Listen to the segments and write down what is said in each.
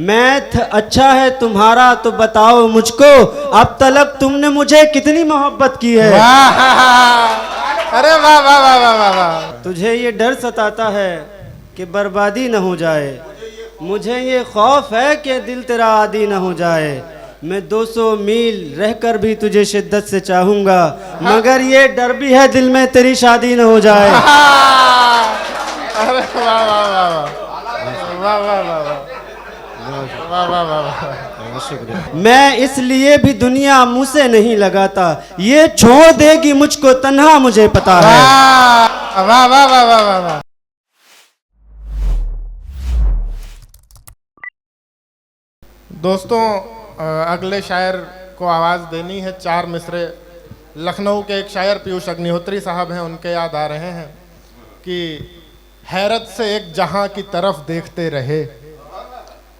Math अच्छा है तुम्हारा तो बताओ मुझको, अब तलक तुमने मुझे कितनी मोहब्बत की है। अरे वाह वाह वाह वाह वाह वाह। तुझे ये डर सताता है कि बर्बादी न हो जाए, मुझे ये खौफ है कि दिल तेरा आदी न हो जाए। मैं 200 मील रहकर भी तुझे शिद्दत से चाहूंगा, मगर ये डर भी है दिल में तेरी शादी न हो जाए। अरे वाह वाह वाह वाह वाह वाह वाह वाह वाह वाह। मैं इसलिए भी दुनिया मुंह से नहीं लगाता, ये छोड़ देगी मुझको तन्हा मुझे पता है। वाह वाह वाह वाह वाह वाह। दोस्तों, अगले शायर को आवाज़ देनी है। 4 मिसरे लखनऊ के एक शायर पीयूष अग्निहोत्री साहब हैं, उनके याद आ रहे हैं कि हैरत से एक जहां की तरफ देखते रहे,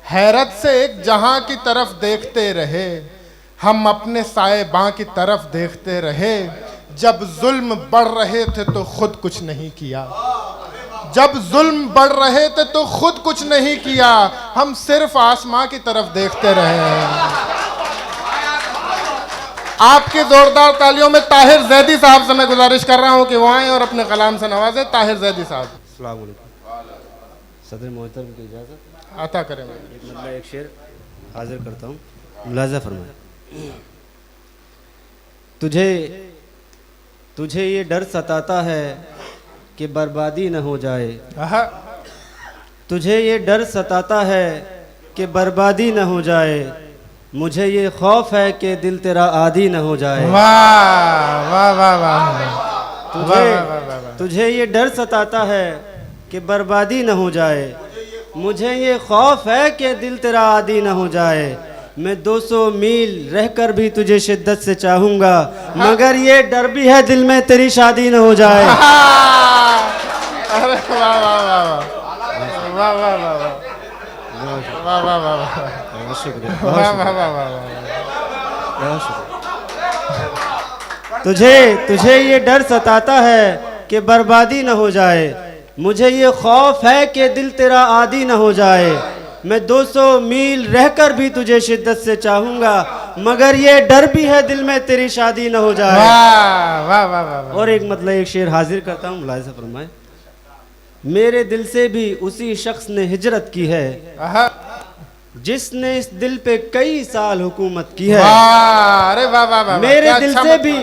हैरत से एक जहां की तरफ देखते रहे, हम अपने साए-बां की तरफ देखते रहे। जब जुल्म बढ़ रहे थे तो खुद कुछ नहीं किया, जब जुल्म बढ़ रहे थे तो खुद कुछ नहीं किया, हम सिर्फ आसमां की तरफ देखते रहे हैं। आपकी जोरदार तालियों में ताहिर जैदी साहब से मैं गुजारिश कर रहा हूं कि वो आए और अपने कलाम से नवाजें। ताहिर जैदी साहब। अस्सलाम वालेकुम। सदर मोहतरम की इजाज़त अता करें। मतलब एक शेर हाजिर करता हूँ, मुलाजा फरमाए। तुझे ये डर सताता है कि बर्बादी न हो जाए, तुझे ये डर सताता है कि बर्बादी न हो जाए, मुझे ये खौफ है कि दिल तेरा आदी न हो जाए। वाह वाह वाह वाह। तुझे ये डर सताता है कि बर्बादी न हो जाए, मुझे ये खौफ है कि दिल तेरा आदी न हो जाए। मैं 200 मील रहकर भी तुझे शिद्दत से चाहूंगा, मगर ये डर भी है दिल में तेरी शादी न हो जाए। अरे वाह वाह वाह वाह वाह वाह वाह वाह वाह वाह। शुक्रिया। वाह वाह वाह वाह। तुझे ये डर सताता है कि बर्बादी न हो जाए, मुझे ये खौफ है कि दिल तेरा आदी न हो जाए। मैं 200 मील रहकर भी तुझे शिद्दत से चाहूंगा, मगर ये डर भी है दिल में तेरी शादी न हो जाए। वाह वाह वाह वाह। और एक मतलब एक शेर हाजिर करता हूँ, मुलाहिजा फरमाए। मेरे दिल से भी उसी शख्स ने हिजरत की है, जिसने इस दिल पे कई साल हुकूमत की है। अरे वाह वाह वाह। मेरे दिल से भी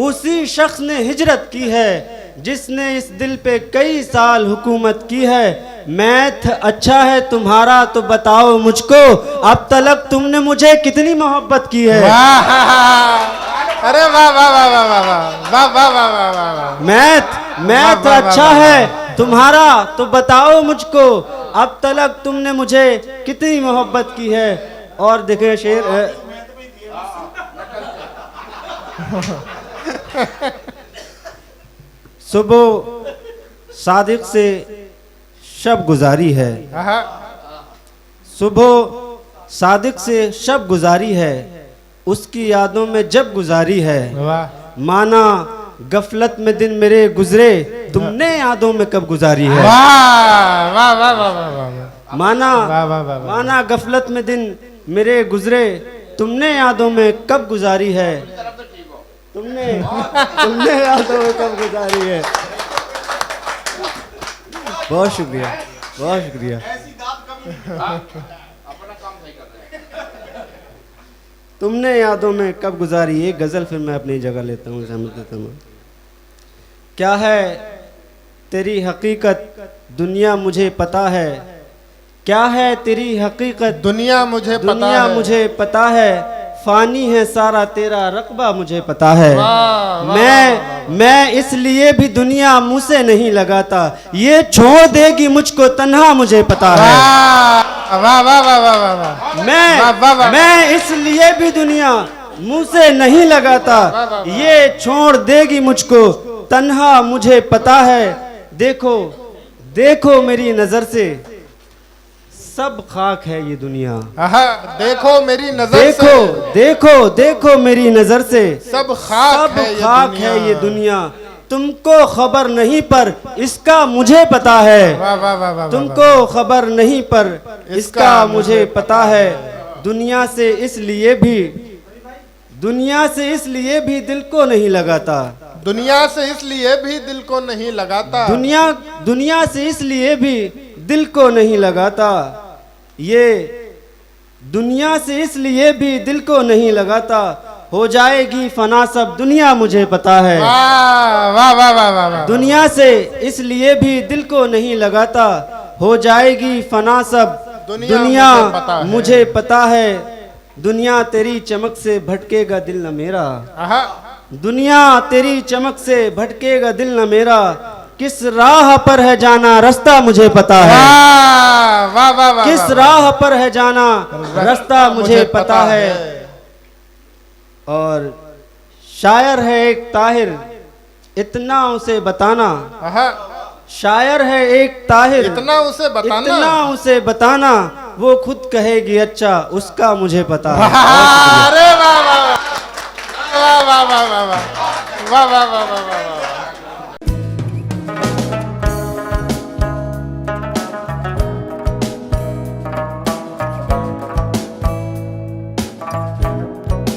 उसी शख्स ने हिजरत की है, जिसने इस दिल पे कई साल हुकूमत की है। मैथ अच्छा है तुम्हारा तो बताओ मुझको, अब तलक तुमने मुझे कितनी मोहब्बत की है। अरे वाह वाह वाह वाह वाह वाह वाह वाह वाह वाह। मैथ अच्छा है तुम्हारा तो बताओ मुझको, अब तलक तुमने मुझे कितनी मोहब्बत की है। और देखे शेर सुबह सादिक से शब गुजारी है, सुबह सादिक से शब गुजारी है, उसकी यादों में जब गुजारी है। माना गफलत में दिन मेरे गुजरे, तुमने यादों में कब गुजारी है। माना गफलत में दिन मेरे गुजरे, तुमने यादों में कब गुजारी है। तुमने यादों में कब गुजारी है। बहुत शुक्रिया, बहुत शुक्रिया। तुमने यादों में कब गुजारी। एक गज़ल फिर मैं अपनी जगह लेता हूँ, समझ देता हूँ। क्या है तेरी हकीकत दुनिया मुझे पता है, क्या है तेरी हकीकत दुनिया मुझे पता है, फानी है सारा तेरा रकबा मुझे पता है। मैं इसलिए भी दुनिया मुँह से नहीं लगाता, ये छोड़ देगी मुझको तन्हा मुझे पता है। मैं इसलिए भी दुनिया मुँह से नहीं लगाता, ये छोड़ देगी मुझको तन्हा मुझे पता है। देखो मेरी नजर से सब खाक है ये दुनिया। देखो मेरी नजर देखो मेरी नजर से सब खाक है ये दुनिया। तुमको खबर नहीं पर इसका मुझे पता है। वाह वाह वाह वाह। तुमको खबर नहीं पर इसका मुझे पता है। दुनिया से इसलिए भी दिल को नहीं लगाता। दुनिया से इसलिए भी दिल को नहीं लगाता। दुनिया से इसलिए भी दिल को नहीं लगाता। ये दुनिया से इसलिए भी दिल को नहीं लगाता। हो जाएगी फना सब दुनिया मुझे पता है। वाह वाह वाह वाह वाह वाह। दुनिया से इसलिए भी दिल को नहीं लगाता। हो जाएगी फना सब दुनिया मुझे पता है। दुनिया तेरी चमक से भटकेगा दिल न मेरा। आहा। दुनिया तेरी चमक से भटकेगा दिल न मेरा। किस राह पर है जाना रास्ता मुझे पता है। वाह वाह वाह वाह। किस राह पर है जाना रास्ता मुझे पता है। और शायर है एक ताहिर इतना उसे बताना। आहा। शायर है एक ताहिर इतना उसे बताना वो खुद कहेगी अच्छा उसका मुझे पता है। अरे